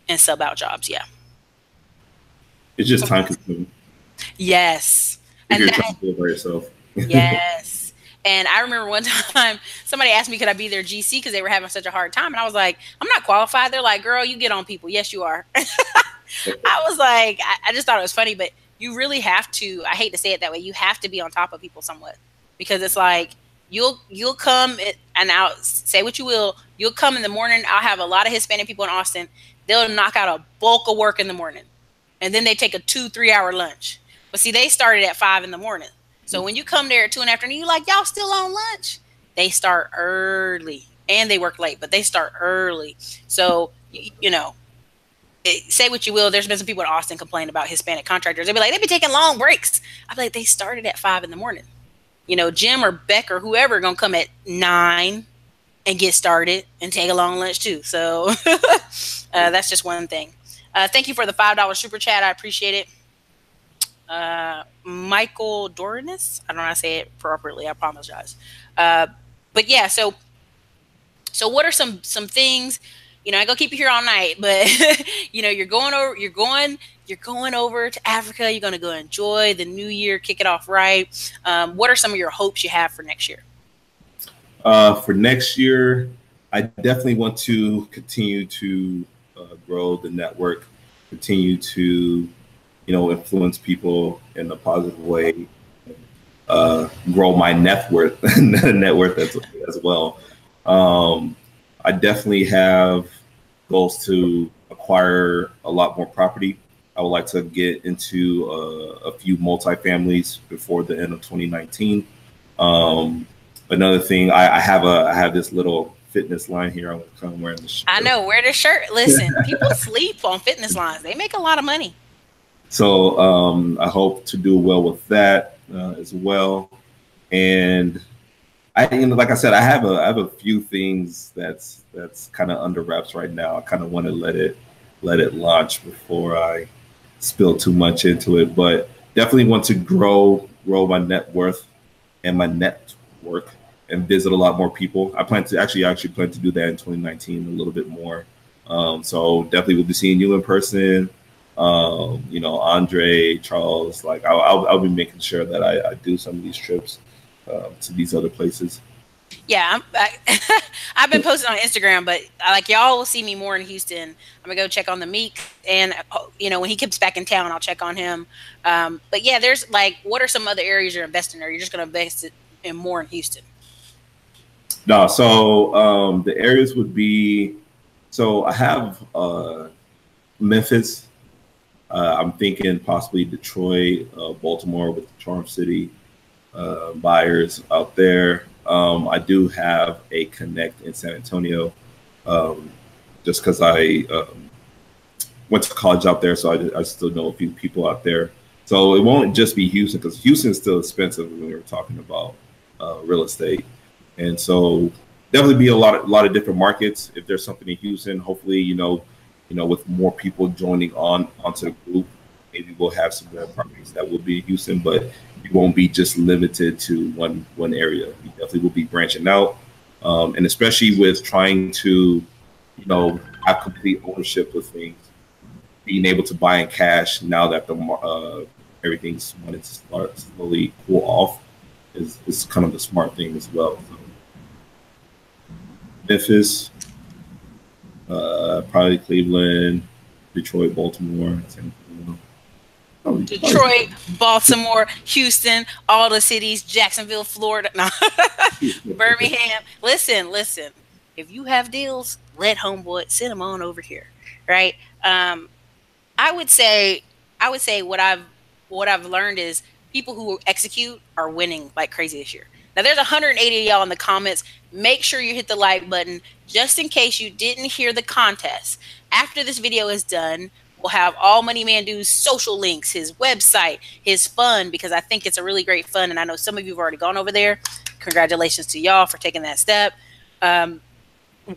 and sub out jobs? Yeah. It's just time consuming. Yes. If you're trying to do it by yourself. Yes. And I remember one time somebody asked me, could I be their GC because they were having such a hard time? And I was like, I'm not qualified. They're like, girl, you get on people. Yes, you are. I was like, I just thought it was funny, but you really have to, I hate to say it that way, you have to be on top of people somewhat, because it's like, you'll come, and I'll say what you will, you'll come in the morning. I'll have a lot of Hispanic people in Austin. They'll knock out a bulk of work in the morning, and then they take a 2-3 hour lunch. But see, they started at 5 in the morning. So when you come there at 2 in the afternoon, you're like, y'all still on lunch? They start early, and they work late, but they start early. So, say what you will. There's been some people in Austin complain about Hispanic contractors. They'll be like, they be taking long breaks. I'll be like, they started at 5 in the morning. Jim or Beck or whoever are going to come at 9 and get started and take a long lunch too. So that's just one thing. Thank you for the $5 super chat. I appreciate it. Michael Dorinus. I don't know how to say it properly. I apologize. But yeah, so what are some things, I ain't gonna keep you here all night, but you're going over to Africa. You're going to go enjoy the new year, kick it off right. What are some of your hopes you have for next year? For next year, I definitely want to continue to grow the network, continue to influence people in a positive way, grow my net worth as well. I definitely have goals to acquire a lot more property. I would like to get into a few multifamilies before the end of 2019. Another thing, I have this little fitness line here. I'm kind of wearing the shirt. I know, wear the shirt. Listen, people sleep on fitness lines. They make a lot of money. So I hope to do well with that as well. And like I said, I have a few things that's kind of under wraps right now. I kind of want to let it launch before I spill too much into it. But definitely want to grow my net worth and my network and visit a lot more people. I plan to actually plan to do that in 2019 a little bit more. So definitely we'll be seeing you in person. Andre, Charles, like I'll be making sure that I do some of these trips to these other places. Yeah, I've been posting on Instagram, but like y'all will see me more in Houston. I'm gonna go check on the Meek, and when he comes back in town, I'll check on him. But yeah, there's like, what are some other areas you're investing in? Or you're just gonna invest in more in Houston? No, so the areas would be, so I have Memphis. I'm thinking possibly Detroit, Baltimore with the Charm City buyers out there. I do have a connect in San Antonio, just because I went to college out there, so I still know a few people out there. So it won't just be Houston, because Houston is still expensive when we were talking about real estate. And so definitely be a lot of different markets. If there's something in Houston, hopefully, with more people joining onto the group, maybe we'll have some more properties that will be in Houston, but it won't be just limited to one area. We definitely will be branching out, and especially with trying to, have complete ownership of things, being able to buy in cash now that the everything's wanted to start slowly cool off is kind of the smart thing as well. So, Memphis, probably Cleveland, Detroit, Baltimore, Detroit, Baltimore, Houston, all the cities, Jacksonville, Florida, no. Birmingham. Listen. If you have deals, let homeboy send them on over here, right? I would say what I've learned is people who execute are winning like crazy this year. Now there's 180 of y'all in the comments. Make sure you hit the like button just in case you didn't hear the contest. After this video is done, we'll have all Money Mandoo's social links, his website, his fund, because I think it's a really great fund, and I know some of you have already gone over there. Congratulations to y'all for taking that step.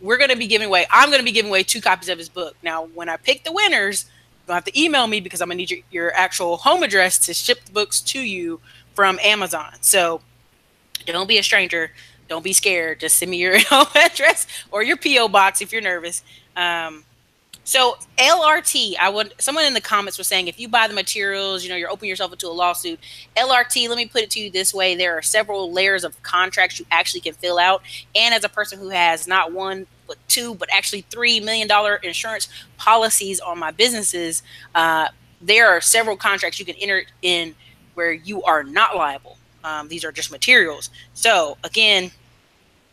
We're going to be giving away, I'm going to be giving away 2 copies of his book. Now, when I pick the winners, you're going to have to email me because I'm going to need your actual home address to ship the books to you from Amazon. So don't be a stranger. Don't be scared. Just send me your home address or your P.O. box if you're nervous. So LRT, someone in the comments was saying, if you buy the materials, you're opening yourself into a lawsuit. LRT, let me put it to you this way. There are several layers of contracts you actually can fill out. And as a person who has not 1, but 2, but actually $3 million insurance policies on my businesses, there are several contracts you can enter in where you are not liable. These are just materials. So again,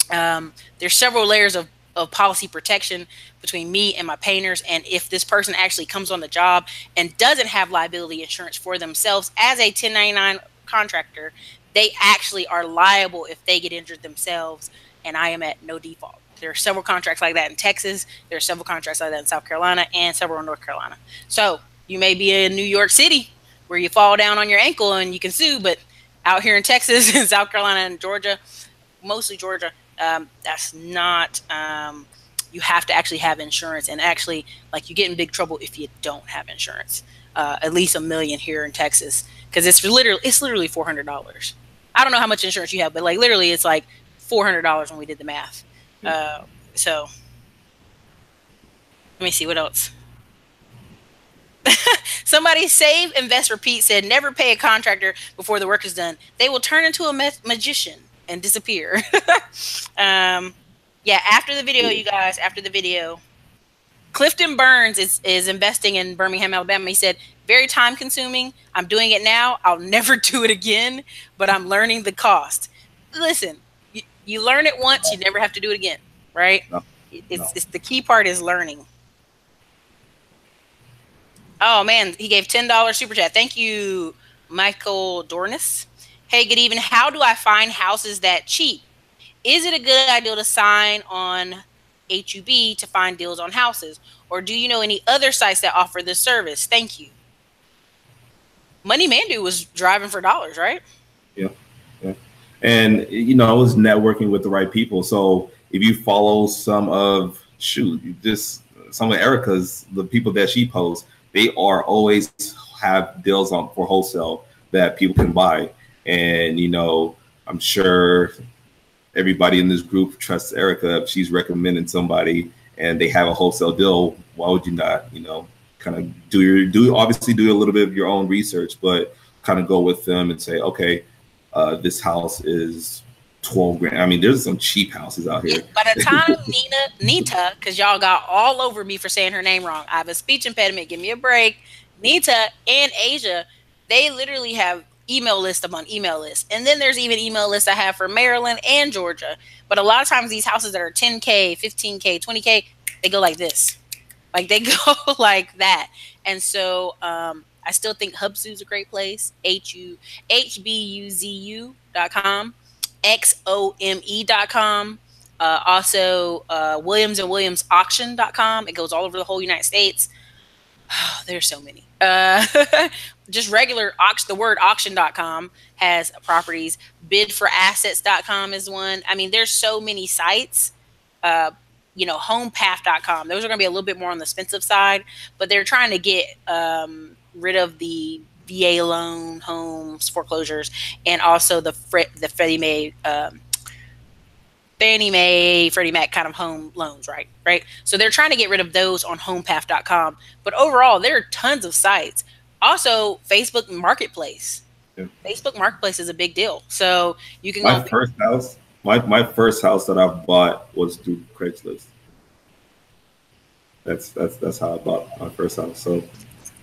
there's several layers of policy protection between me and my painters. And if this person actually comes on the job and doesn't have liability insurance for themselves as a 1099 contractor, they actually are liable if they get injured themselves, and I am at no default. There are several contracts like that in Texas. There are several contracts like that in South Carolina and several in North Carolina. So you may be in New York City where you fall down on your ankle and you can sue, but out here in Texas and South Carolina and Georgia, mostly Georgia, that's not, you have to actually have insurance, and actually, like, you get in big trouble if you don't have insurance. At least $1 million here in Texas, because it's literally $400. I don't know how much insurance you have, but like literally it's like $400 when we did the math. So let me see what else. Somebody Save, Invest, Repeat said, never pay a contractor before the work is done. They will turn into a magician and disappear. Yeah, after the video, you guys, after the video, Clifton Burns is investing in Birmingham, Alabama. He said, very time consuming. I'm doing it now. I'll never do it again, but I'm learning the cost. Listen, you learn it once, you never have to do it again, right? No. It's the key part is learning. Oh man, he gave $10 super chat. Thank you, Michael Dornis. Hey, good evening. How do I find houses that cheap? Is it a good idea to sign on HUB to find deals on houses? Or do you know any other sites that offer this service? Thank you. Money Mandoo was driving for dollars, right? Yeah. And, I was networking with the right people. So if you follow some of Erica's, the people that she posts, they are always have deals on for wholesale that people can buy. And, I'm sure everybody in this group trusts Erica. If she's recommending somebody and they have a wholesale deal, why would you not, kind of do obviously do a little bit of your own research, but kind of go with them and say, okay, this house is 12 grand. I mean, there's some cheap houses out here. By the time Nita, because y'all got all over me for saying her name wrong. I have a speech impediment. Give me a break. Nita and Asia, they literally have email list upon email list. And then there's even email lists I have for Maryland and Georgia. But a lot of times these houses that are 10K, 15K, 20K, they go like this. Like they go like that. And so I still think Hubzu is a great place. HBUZU.com, XOME.com. Also Williams and Williams auction.com. It goes all over the whole United States. Oh, there's so many. Just regular the word auction.com has properties. Bidforassets.com is one. I mean, there's so many sites. Homepath.com. Those are going to be a little bit more on the expensive side, but they're trying to get rid of the VA loan homes foreclosures, and also the Fannie Mae, Freddie Mac kind of home loans, right? So they're trying to get rid of those on homepath.com. But overall, there are tons of sites. Also, Facebook Marketplace. Yeah. Facebook Marketplace is a big deal. So you can my first house, my first house that I bought was through Craigslist. That's how I bought my first house. So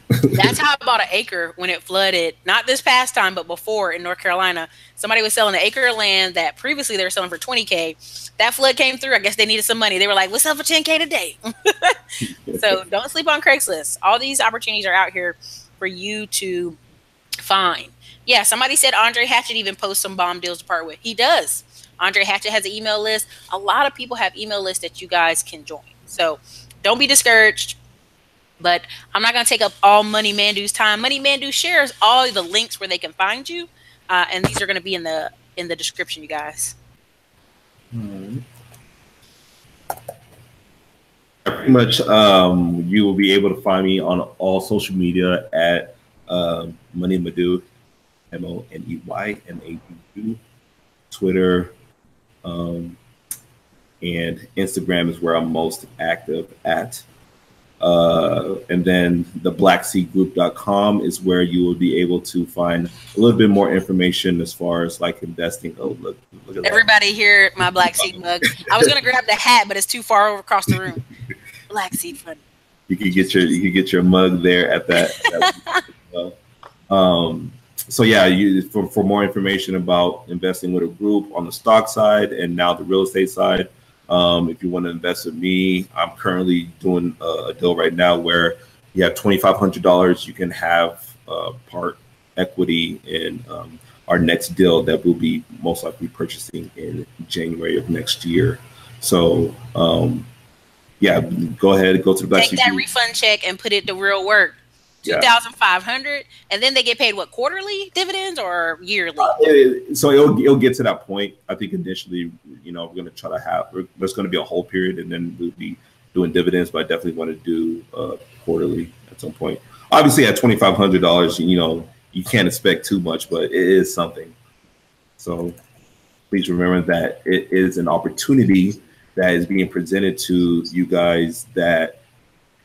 that's how I bought an acre when it flooded. Not this past time, but before in North Carolina. Somebody was selling an acre of land that previously they were selling for $20K. That flood came through. I guess they needed some money. They were like, "We'll sell for $10K today." So don't sleep on Craigslist. All these opportunities are out here for you to find. Yeah, somebody said Andre Hatchett even posts some bomb deals to part with. He does. Andre Hatchett has an email list. A lot of people have email lists that you guys can join. So don't be discouraged. But I'm not going to take up all Money Mandoo's time. Money Mandoo shares all the links where they can find you, and these are going to be in the description, you guys. Pretty much, you will be able to find me on all social media at Money Madu, MONEYMADU, Twitter, and Instagram is where I'm most active at. And then the blackseedgroup.com is where you will be able to find a little bit more information as far as like investing. Oh, look at everybody here at my Black Seed mug. I was going to grab the hat, but it's too far over across the room. Black Seed Fund. You can get your mug there at that. So yeah, for more information about investing with a group on the stock side and now the real estate side. If you want to invest with me, I'm currently doing a deal right now where you have $2,500. You can have part equity in our next deal that we'll be most likely purchasing in January of next year. So yeah, go ahead, go to the Take that refund check and put it to real work. $2,500, and then they get paid what, quarterly dividends or yearly? So it'll get to that point. I think initially, we're going to try to have. There's going to be a whole period, and then we'll be doing dividends. But I definitely want to do quarterly at some point. Obviously, at $2,500, you can't expect too much, but it is something. So please remember that it is an opportunity that is being presented to you guys that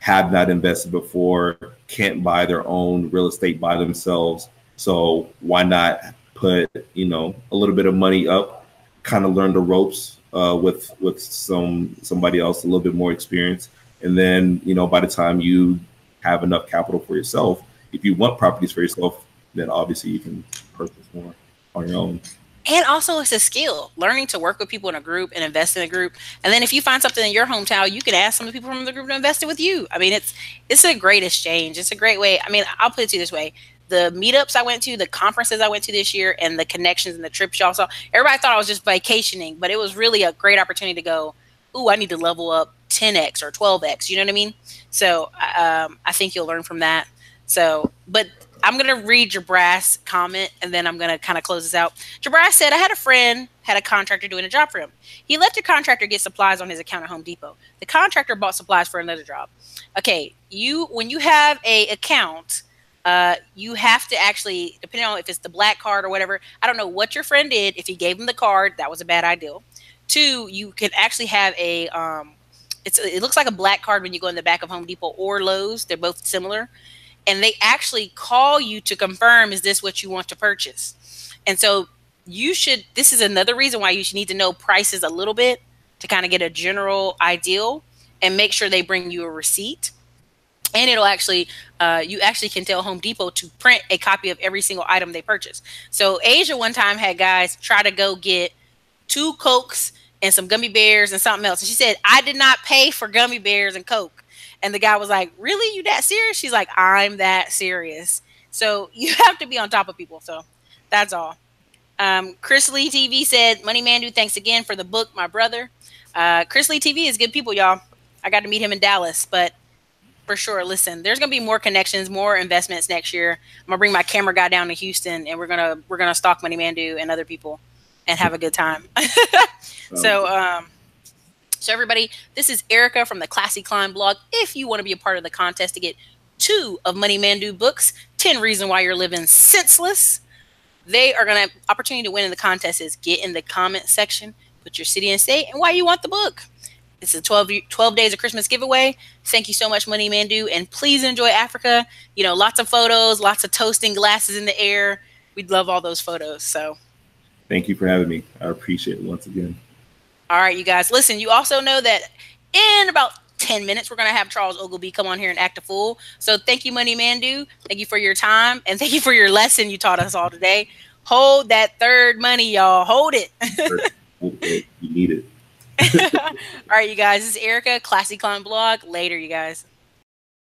have not invested before, can't buy their own real estate by themselves. So why not put, a little bit of money up, kind of learn the ropes with somebody else, a little bit more experience. And then, by the time you have enough capital for yourself, if you want properties for yourself, then obviously you can purchase more on your own. And also it's a skill, learning to work with people in a group and invest in a group. And then if you find something in your hometown, you can ask some of the people from the group to invest it with you. I mean, it's a great exchange. It's a great way. I mean, I'll put it to you this way. The meetups I went to, the conferences I went to this year, and the connections and the trips y'all saw, everybody thought I was just vacationing, but it was really a great opportunity to go, ooh, I need to level up 10X or 12X. You know what I mean? So I think you'll learn from that. So, but I'm going to read Jabrass' comment, and then I'm going to kind of close this out. Jabrass said, I had a friend, had a contractor doing a job for him. He let the contractor get supplies on his account at Home Depot. The contractor bought supplies for another job. Okay, when you have a account, you have to actually, depending on if it's the black card or whatever, I don't know what your friend did. If he gave him the card, that was a bad idea. 2, you can actually have a, it looks like a black card when you go in the back of Home Depot or Lowe's. They're both similar. And they actually call you to confirm, is this what you want to purchase? And so this is another reason why you should need to know prices a little bit to kind of get a general ideal and make sure they bring you a receipt. And it'll actually, you actually can tell Home Depot to print a copy of every single item they purchase. So Asia one time had guys try to go get 2 Cokes and some gummy bears and something else. And she said, I did not pay for gummy bears and Coke. And the guy was like, really? You that serious? She's like, I'm that serious. So you have to be on top of people. So that's all. Chris Lee TV said, Money Mandoo, thanks again for the book, my brother. Chris Lee TV is good people, y'all. I got to meet him in Dallas, but for sure, listen, there's going to be more connections, more investments next year. I'm going to bring my camera guy down to Houston, and we're going to stalk Money Mandoo and other people and have a good time. So everybody, this is Erica from the Classy Climb blog. If you want to be a part of the contest to get 2 of Money Mandoo books, 10 Reasons Why You're Living Senseless. They are going to opportunity to win in the contest is get in the comment section, put your city and state and why you want the book. It's a 12 days of Christmas giveaway. Thank you so much, Money Mandoo. And please enjoy Africa. You know, lots of photos, lots of toasting glasses in the air. We'd love all those photos. So thank you for having me. I appreciate it once again. All right, you guys. Listen, you also know that in about 10 minutes, we're going to have Charles Ogilvie come on here and act a fool. So thank you, Money Mandoo. Thank you for your time. And thank you for your lesson you taught us all today. Hold that third money, y'all. Hold it. You need it. All right, you guys. This is Erica, Classy Climb Blog. Later, you guys.